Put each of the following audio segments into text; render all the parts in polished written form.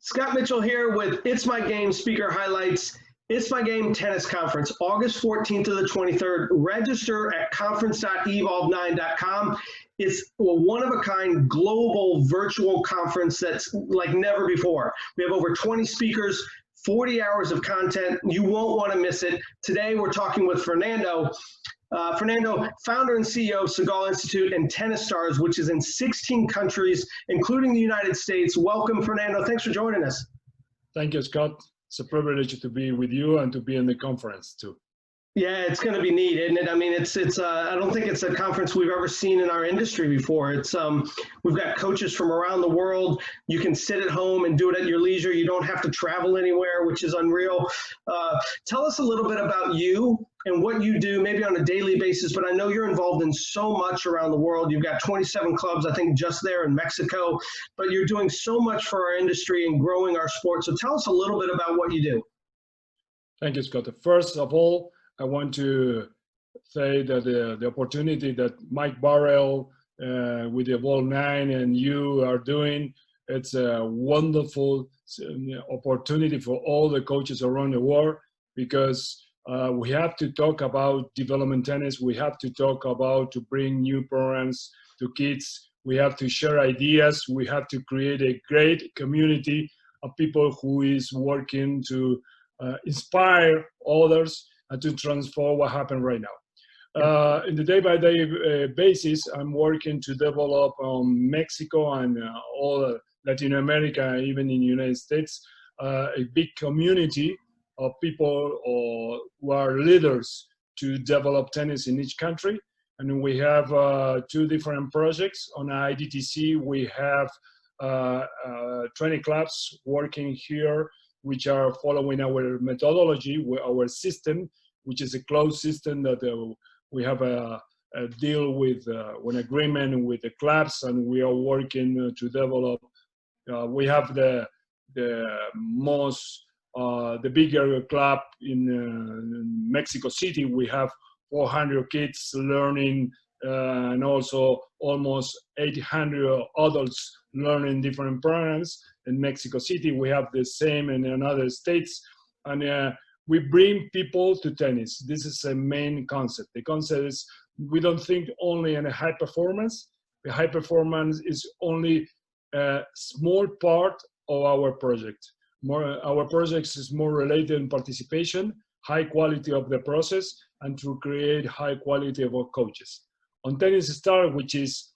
Scott Mitchell here with It's My Game speaker highlights. It's My Game Tennis Conference, August 14th to the 23rd. Register at conference.evolve9.com. It's a one-of-a-kind global virtual conference that's like never before. We have over 20 speakers, 40 hours of content. You won't want to miss it. Today we're talking with Fernando. Fernando, founder and CEO of Segal Institute and Tennis Stars, which is in 16 countries, including the United States. Welcome, Fernando. Thanks for joining us. Thank you, Scott. It's a privilege to be with you and to be in the conference too. Yeah, it's going to be neat, isn't it? I mean, it's. I don't think it's a conference we've ever seen in our industry before. It's. We've got coaches from around the world. You can sit at home and do it at your leisure. You don't have to travel anywhere, which is unreal. Tell us a little bit about you and what you do, maybe on a daily basis. But I know you're involved in so much around the world. You've got 27 clubs, I think, just there in Mexico. But you're doing so much for our industry and growing our sport. So tell us a little bit about what you do. Thank you, Scott. First of all, I want to say that the opportunity that Mike Barrell with the Evolve 9 and you are doing, it's a wonderful opportunity for all the coaches around the world, because we have to talk about development tennis. We have to talk about to bring new programs to kids. We have to share ideas. We have to create a great community of people who is working to inspire others and to transform what happened right now. In the day-by-day basis, I'm working to develop Mexico and all Latin America, even in the United States, a big community of people who are leaders to develop tennis in each country. And we have two different projects. On IDTC, we have 20 clubs working here, which are following our methodology, our system, which is a closed system that we have a deal with an agreement with the clubs, and we are working to develop. We have the bigger club in Mexico City. We have 400 kids learning, and also almost 800 adults learning different programs. In Mexico City, we have the same in other states, and we bring people to tennis. This is a main concept. The concept is we don't think only in a high performance. The high performance is only a small part of our project. Our project is more related in participation, high quality of the process, and to create high quality of our coaches. On Tennis Star, which is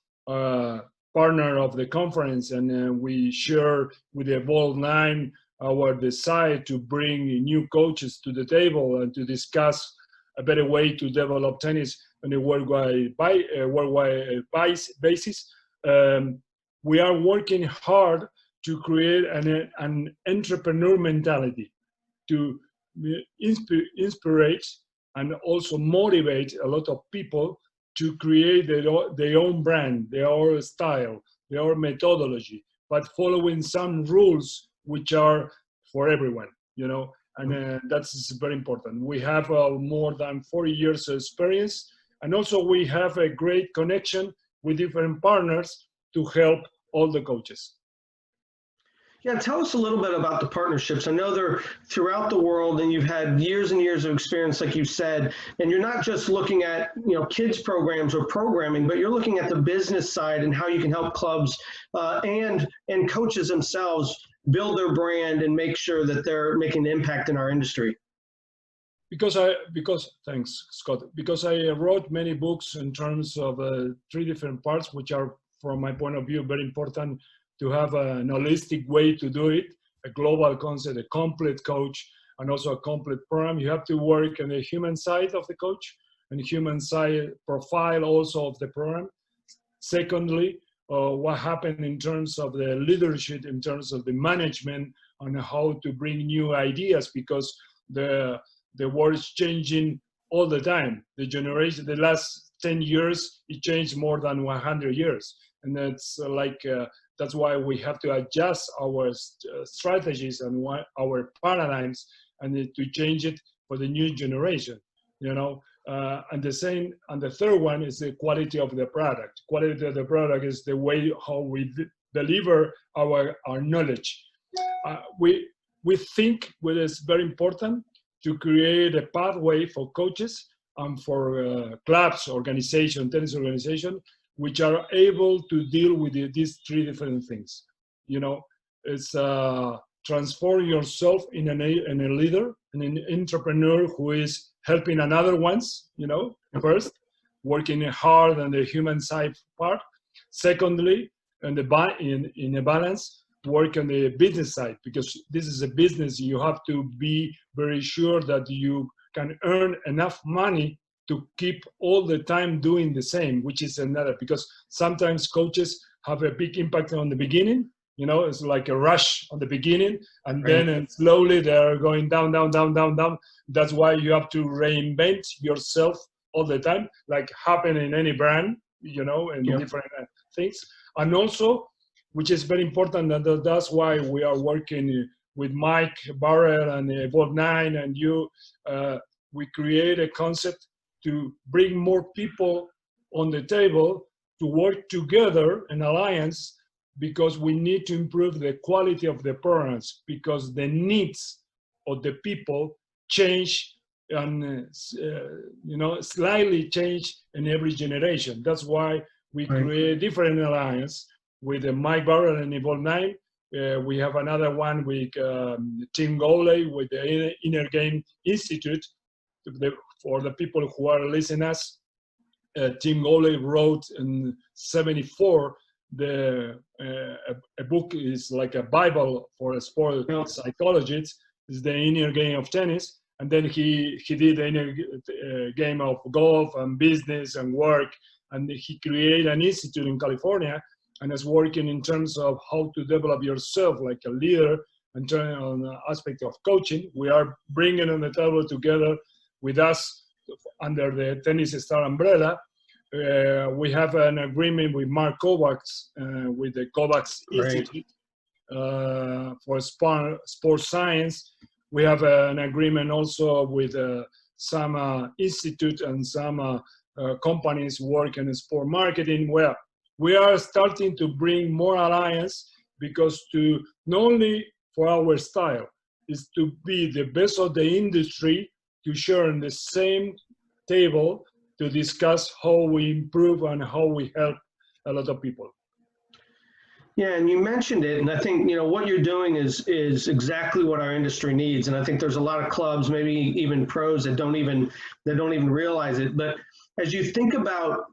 partner of the conference, and we share with the Evolve 9 our desire to bring new coaches to the table and to discuss a better way to develop tennis on a worldwide basis. We are working hard to create an entrepreneur mentality, to inspire and also motivate a lot of people to create their own brand, their own style, their own methodology, but following some rules which are for everyone, you know, and that's very important. We have more than 40 years of experience, and also we have a great connection with different partners to help all the coaches. Yeah, tell us a little bit about the partnerships. I know they're throughout the world, and you've had years and years of experience, like you said, and you're not just looking at, you know, kids programs or programming, but you're looking at the business side and how you can help clubs and coaches themselves build their brand and make sure that they're making an impact in our industry. Thanks, Scott, because I wrote many books in terms of 3 different parts, which are, from my point of view, very important to have an holistic way to do it, a global concept, a complete coach, and also a complete program. You have to work on the human side of the coach and human side profile also of the program. Secondly, what happened in terms of the leadership, in terms of the management, on how to bring new ideas, because the world is changing all the time. The generation, the last 10 years, it changed more than 100 years. And that's that's why we have to adjust our strategies and our paradigms, and to change it for the new generation, you know. And the third one is the quality of the product. Quality of the product is the way how we deliver our knowledge. we think it is very important to create a pathway for coaches and for clubs, organization, tennis organization, which are able to deal with these three different things. You know, it's transform yourself in a leader, and an entrepreneur who is helping another ones, you know, first, working hard on the human side part. Secondly, in a balance, work on the business side, because this is a business. You have to be very sure that you can earn enough money to keep all the time doing the same, which is another, because sometimes coaches have a big impact on the beginning. You know, it's like a rush on the beginning, and Right. then slowly they're going down, down, down, down, down. That's why you have to reinvent yourself all the time, like happen in any brand, you know, and Yep. different things. And also, which is very important, and that's why we are working with Mike Barrel and Evolve 9 and you. We create a concept to bring more people on the table to work together in alliance, because we need to improve the quality of the programs, because the needs of the people change and you know, slightly change in every generation. That's why we Right. create different alliance with Mike Barrel and Evolve 9. We have another one with Tim Goley with the Inner Game Institute. For the people who are listening us, Tim Goley wrote in '74 a book is like a Bible for a sport psychologist. Is the Inner Game of Tennis, and then he did the inner game of golf and business and work, and he created an institute in California, and is working in terms of how to develop yourself like a leader and turn on the aspect of coaching. We are bringing on the table together with us under the Tennis Star umbrella. We have an agreement with Mark Kovacs, with the Kovacs Institute for sports science. We have an agreement also with some institute and some companies working in sport marketing, where we are starting to bring more alliance, because to not only for our style is to be the best of the industry, to share on the same table to discuss how we improve and how we help a lot of people. Yeah, and you mentioned it, and I think what you're doing is exactly what our industry needs. And I think there's a lot of clubs, maybe even pros, that don't even realize it. But as you think about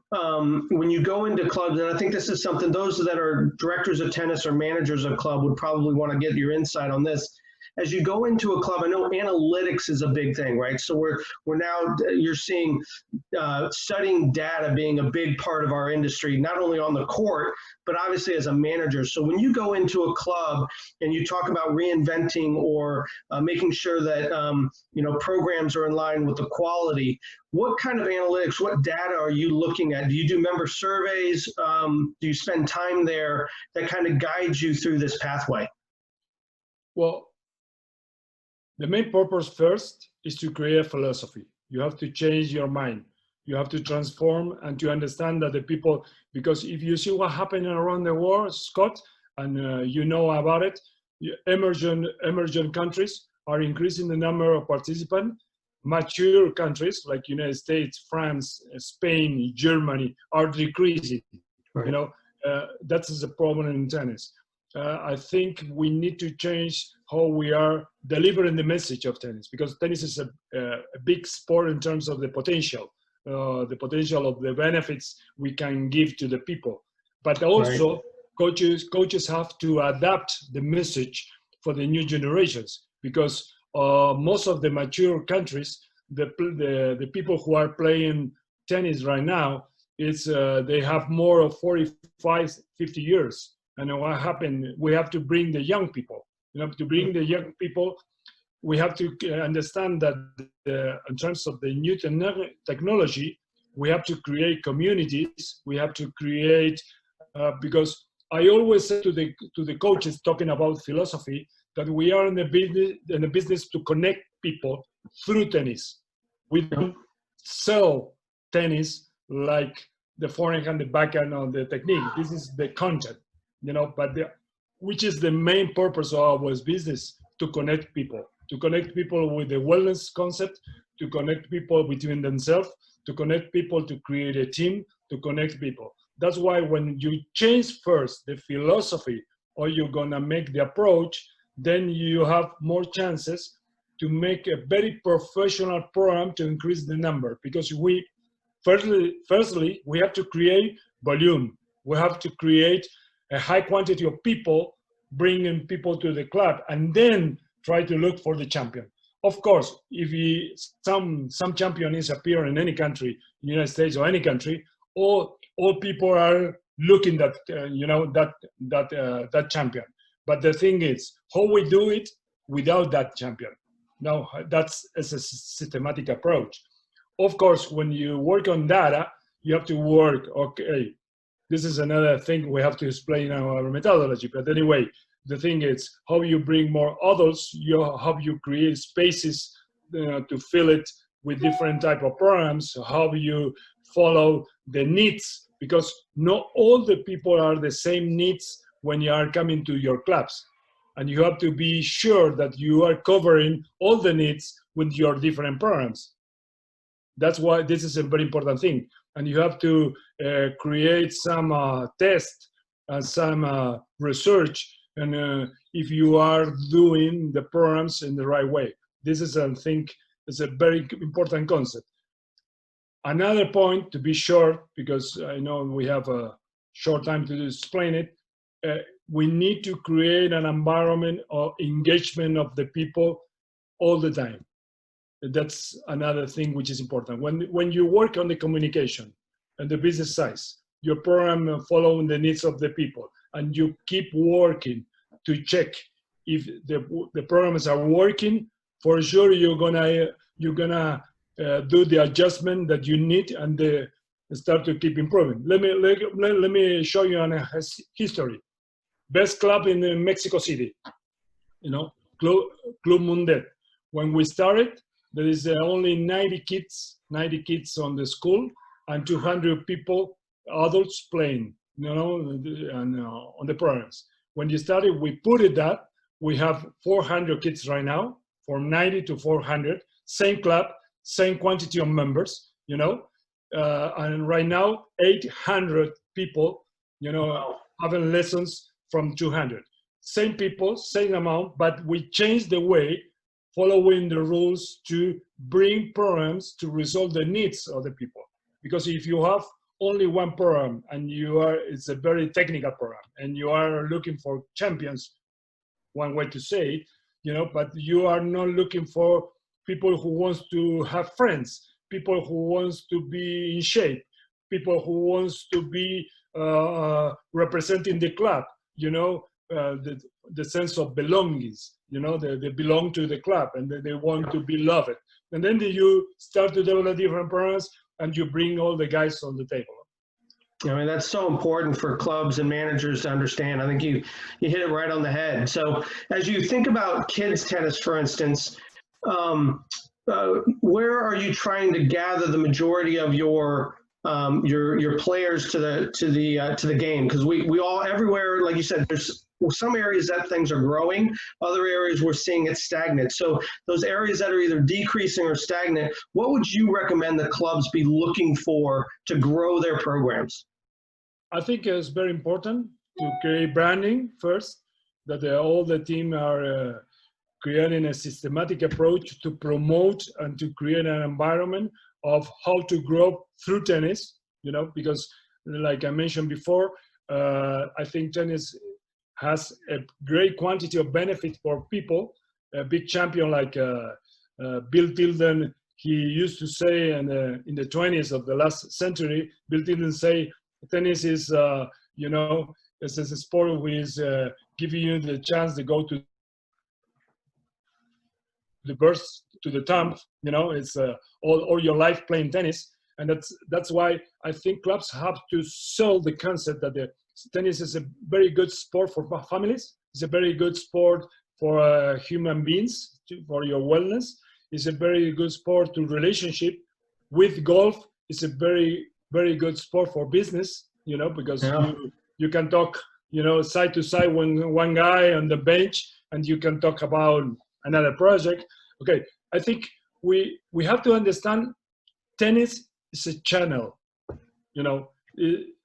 when you go into clubs, and I think this is something those that are directors of tennis or managers of club would probably want to get your insight on this. As you go into a club, I know analytics is a big thing, right? So we're now, you're seeing studying data being a big part of our industry, not only on the court, but obviously as a manager. So when you go into a club and you talk about reinventing or making sure that programs are in line with the quality, what kind of analytics, what data are you looking at? Do you do member surveys? Do you spend time there that kind of guides you through this pathway? Well, the main purpose first is to create a philosophy. You have to change your mind. You have to transform and to understand that the people, because if you see what happened around the world, Scott, and you know about it, emerging countries are increasing the number of participants. Mature countries like United States, France, Spain, Germany are decreasing. Right. That is a problem in tennis. I think we need to change how we are delivering the message of tennis, because tennis is a big sport in terms of the potential of the benefits we can give to the people. But also, coaches have to adapt the message for the new generations, because most of the mature countries, the people who are playing tennis right now, they have more of 45, 50 years. And what happened? We have to bring the young people. To bring the young people, we have to understand that in terms of the new technology, we have to create communities. We have to create because I always say to the coaches talking about philosophy that we are in the business to connect people through tennis. We don't sell tennis like the forehand and the backhand or the technique. This is the content, but which is the main purpose of our business, to connect people with the wellness concept, to connect people between themselves, to connect people, to create a team, to connect people. That's why when you change first the philosophy or you're gonna make the approach, then you have more chances to make a very professional program to increase the number. Because we, firstly, we have to create volume. We have to create a high quantity of people, bringing people to the club, and then try to look for the champion. Of course, if some champion is appear in any country, United States or any country, all people are looking that that champion. But the thing is, how we do it without that champion. Now that's a systematic approach. Of course, when you work on data, you have to work. Okay, this is another thing we have to explain our methodology. But anyway, the thing is how you bring more others, how you create spaces to fill it with different type of programs, how you follow the needs, because not all the people are the same needs when you are coming to your clubs. And you have to be sure that you are covering all the needs with your different programs. That's why this is a very important thing. And you have to create some tests and some research, and if you are doing the programs in the right way. This is, I think, is a very important concept. Another point, to be short, because I know we have a short time to explain it, we need to create an environment of engagement of the people all the time. That's another thing which is important. When you work on the communication and the business size, your program following the needs of the people, and you keep working to check if the programs are working, for sure you're gonna do the adjustment that you need and start to keep improving. Let me show you a history. Best club in Mexico City, Club Mundet. When we started, there is only 90 kids on the school and 200 people, adults playing, and on the programs. When you started, we put it that we have 400 kids right now, from 90 to 400, same club, same quantity of members, and right now 800 people, having lessons from 200. Same people, same amount, but we changed the way, following the rules to bring programs to resolve the needs of the people. Because if you have only one program and it's a very technical program and you are looking for champions, one way to say it, but you are not looking for people who wants to have friends, people who wants to be in shape, people who wants to be representing the club, the sense of belongings, they belong to the club and they want to be loved. And then you start to develop different programs and you bring all the guys on the table. I mean, that's so important for clubs and managers to understand. I think you hit it right on the head. So as you think about kids tennis, for instance, where are you trying to gather the majority of your players to the game? Because we all, everywhere, like you said, there's some areas that things are growing, other areas we're seeing it stagnant. So those areas that are either decreasing or stagnant, what would you recommend the clubs be looking for to grow their programs? I think it's very important to create branding first, that all the team are creating a systematic approach to promote and to create an environment of how to grow through tennis, because like I mentioned before, I think tennis has a great quantity of benefit for people. A big champion like Bill Tilden, he used to say in the 20s of the last century, Bill Tilden say, tennis is, it's a sport which is giving you the chance to go to the birth to the tomb, it's all your life playing tennis. And that's why I think clubs have to sell the concept that the tennis is a very good sport for families. It's a very good sport for human beings, for your wellness. It's a very good sport to relationship. With golf, it's a very, very good sport for business, because you can talk side to side, one guy on the bench, and you can talk about another project. Okay, I think we have to understand tennis is a channel.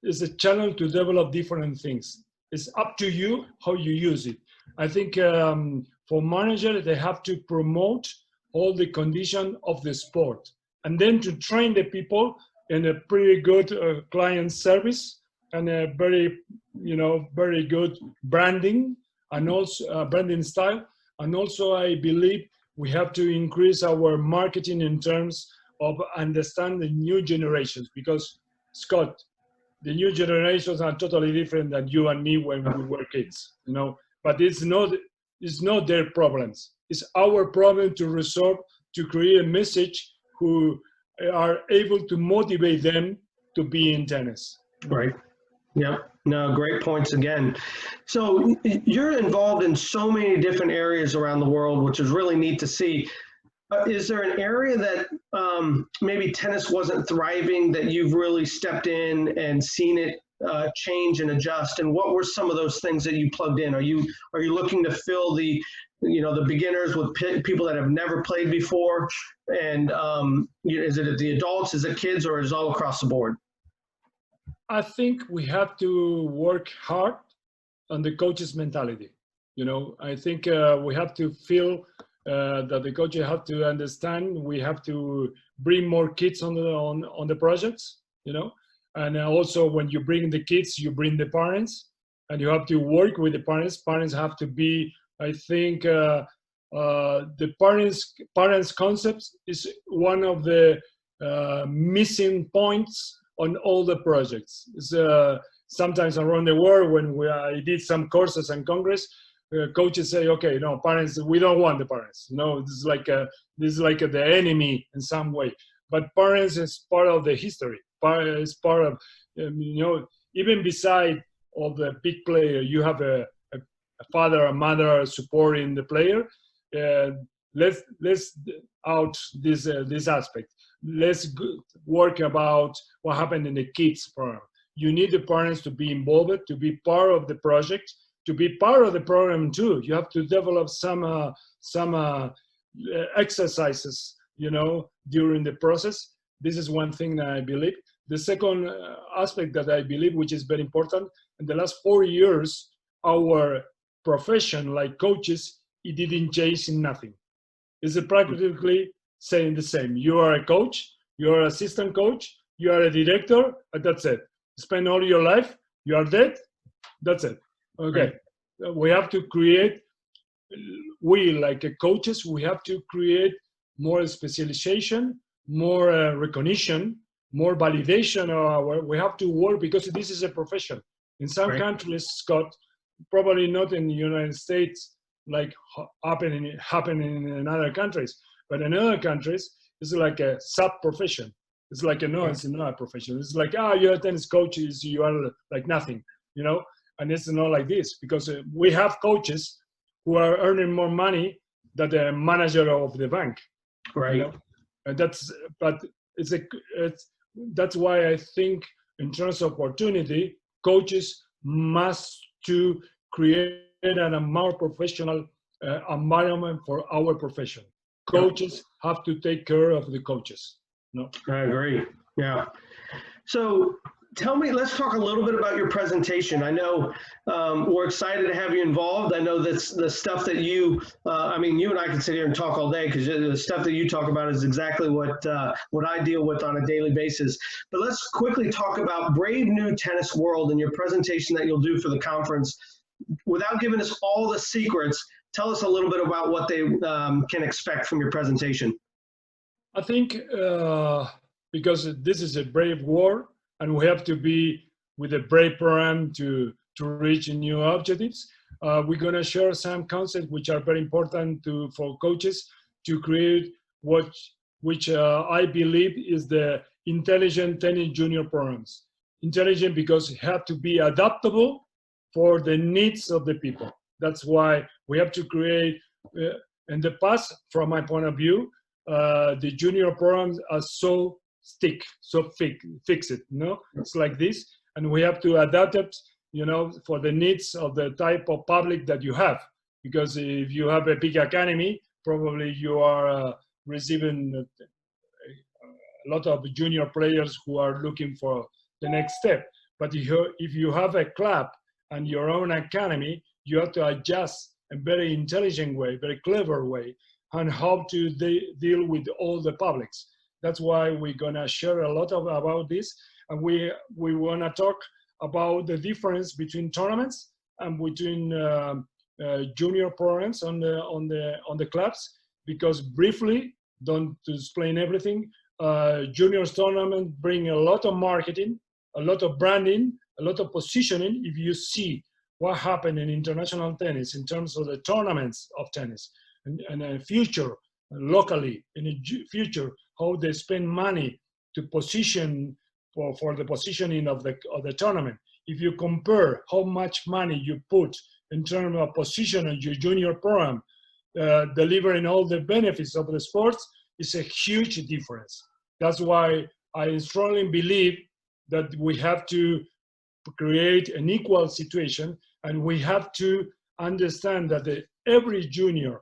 It's a channel to develop different things. It's up to you how you use it. I think for managers, they have to promote all the condition of the sport, and then to train the people in a pretty good client service and a very, very good branding, and also branding style. And also, I believe we have to increase our marketing in terms of understand the new generations, because Scott, the new generations are totally different than you and me when we were kids, but it's not their problems. It's our problem to resolve, to create a message who are able to motivate them to be in tennis. Right. Yep. No, great points again. So you're involved in so many different areas around the world, which is really neat to see. Is there an area that maybe tennis wasn't thriving that you've really stepped in and seen it change and adjust? And what were some of those things that you plugged in? Are you looking to fill the beginners with people that have never played before? And is it the adults, is it kids, or is it all across the board? I think we have to work hard on the coach's mentality. I think we have to feel that the coaches have to understand. We have to bring more kids on the projects, and also when you bring the kids, you bring the parents, and you have to work with the parents. Parents have to be, I think, the parents concept is one of the missing points on all the projects. It's, sometimes around the world, when I did some courses and congress, coaches say, okay, no, parents, we don't want the parents. This is like the enemy in some way. But parents is part of the history. Parents is part of, even beside of the big player, you have a father or mother supporting the player. Let's out this aspect. Let's work about what happened in the kids program. You need the parents to be involved, to be part of the project, to be part of the program too. You have to develop some exercises, during the process. This is one thing that I believe. The second aspect that I believe, which is very important, in the last 4 years, our profession, like coaches, it didn't change in nothing. It's practically saying the same. You are a coach, you are an assistant coach, you are a director, and that's it. Spend all your life, you are dead, that's it. Okay. Right. We have to create, like coaches, we have to create more specialization, more recognition, more validation. We have to work, because this is a profession. In some countries, Scott, probably not in the United States, like happening in other countries, but in other countries, it's like a sub-profession. It's like it's not a profession. It's like, you're a tennis coach, you are like nothing, and it's not like this, because we have coaches who are earning more money than the manager of the bank. Right. And that's why I think in terms of opportunity, coaches must to create a more professional environment for our profession. Coaches have to take care of the coaches. No, I agree. Yeah. So tell me, let's talk a little bit about your presentation. I know we're excited to have you involved. I know that's the stuff that you and I can sit here and talk all day, because the stuff that you talk about is exactly what I deal with on a daily basis. But let's quickly talk about Brave New Tennis World and your presentation that you'll do for the conference. Without giving us all the secrets, tell us a little bit about what they can expect from your presentation. I think because this is a brave war, and we have to be with a brave program to reach new objectives. We're going to share some concepts which are very important for coaches to create which I believe is the intelligent tennis junior programs. Intelligent because it have to be adaptable for the needs of the people. That's why we have to create, in the past, from my point of view, the junior programs are so fixed, It's like this, and we have to adapt it for the needs of the type of public that you have. Because if you have a big academy, probably you are receiving a lot of junior players who are looking for the next step. But if you have a club and your own academy, you have to adjust a very intelligent way, very clever way, on how to deal with all the publics. That's why we're gonna share a lot about this, and we wanna talk about the difference between tournaments and between junior programs on the clubs. Because briefly, don't explain everything. Juniors tournament bring a lot of marketing, a lot of branding, a lot of positioning. If you see what happened in international tennis in terms of the tournaments of tennis and a future locally, in the future, how they spend money to position for the positioning of the tournament. If you compare how much money you put in terms of positioning your junior program, delivering all the benefits of the sports, is a huge difference. That's why I strongly believe that we have to create an equal situation, and we have to understand that every junior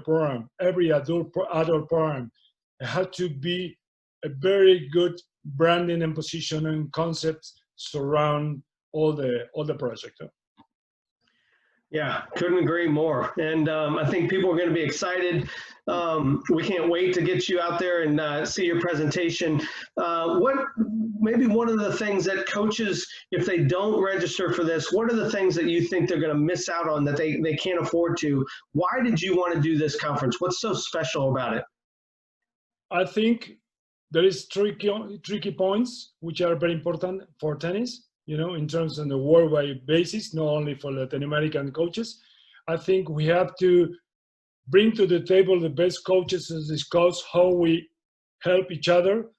program, every adult program has to be a very good branding and positioning concepts surround all the project. Yeah, couldn't agree more. And I think people are going to be excited. We can't wait to get you out there and see your presentation. Maybe one of the things that coaches, if they don't register for this, what are the things that you think they're going to miss out on that they can't afford to? Why did you want to do this conference? What's so special about it? I think there is tricky points which are very important for tennis. In terms of the worldwide basis, not only for Latin American coaches. I think we have to bring to the table the best coaches and discuss how we help each other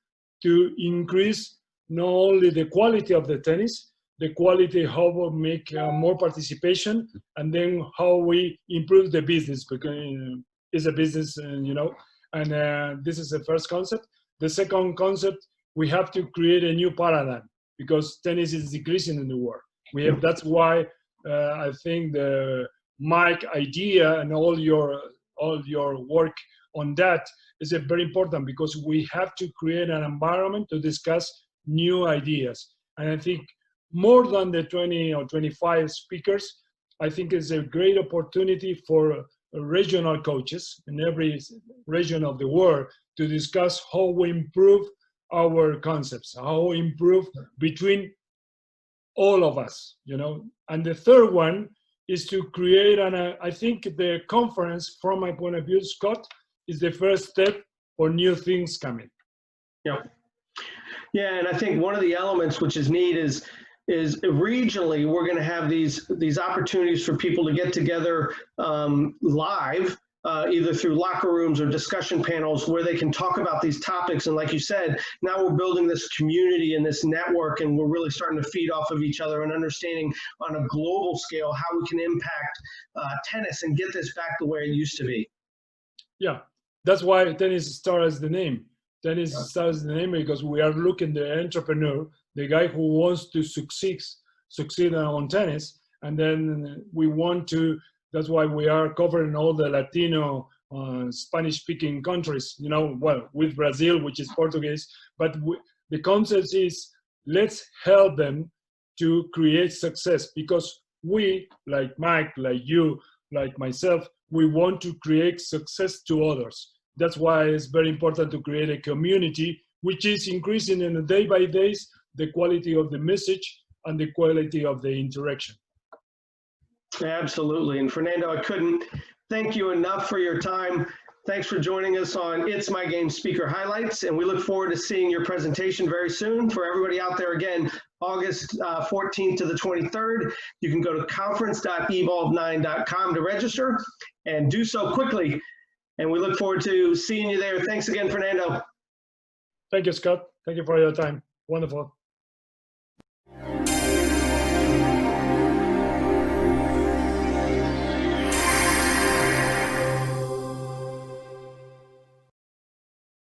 to increase not only the quality of the tennis, the quality, how we make more participation, and then how we improve the business, because it's a business, and this is the first concept. The second concept, we have to create a new paradigm, because tennis is decreasing in the world. That's why I think the Mike idea and all your work on that is very important, because we have to create an environment to discuss new ideas. And I think more than the 20 or 25 speakers, I think it's a great opportunity for regional coaches in every region of the world to discuss how we improve our concepts, how we improve between all of us, And the third one is to create I think the conference, from my point of view, Scott, is the first step for new things coming. Yeah, and I think one of the elements which is neat is regionally we're going to have these opportunities for people to get together live, either through locker rooms or discussion panels where they can talk about these topics. And like you said, now we're building this community and this network, and we're really starting to feed off of each other and understanding on a global scale how we can impact tennis and get this back the way it used to be. Yeah, that's why tennis starts as the name. Tennis starts the name because we are looking the entrepreneur, the guy who wants to succeed on tennis, and then we want to. That's why we are covering all the Latino, Spanish-speaking countries, with Brazil, which is Portuguese. But the concept is, let's help them to create success, because we, like Mike, like you, like myself, we want to create success to others. That's why it's very important to create a community which is increasing in a day by day the quality of the message and the quality of the interaction. Absolutely. And Fernando, I couldn't thank you enough for your time. Thanks for joining us on It's My Game Speaker Highlights, and we look forward to seeing your presentation very soon. For everybody out there, again, August 14th to the 23rd, you can go to conference.evolve9.com to register, and do so quickly. And we look forward to seeing you there. Thanks again, Fernando. Thank you, Scott. Thank you for your time. Wonderful.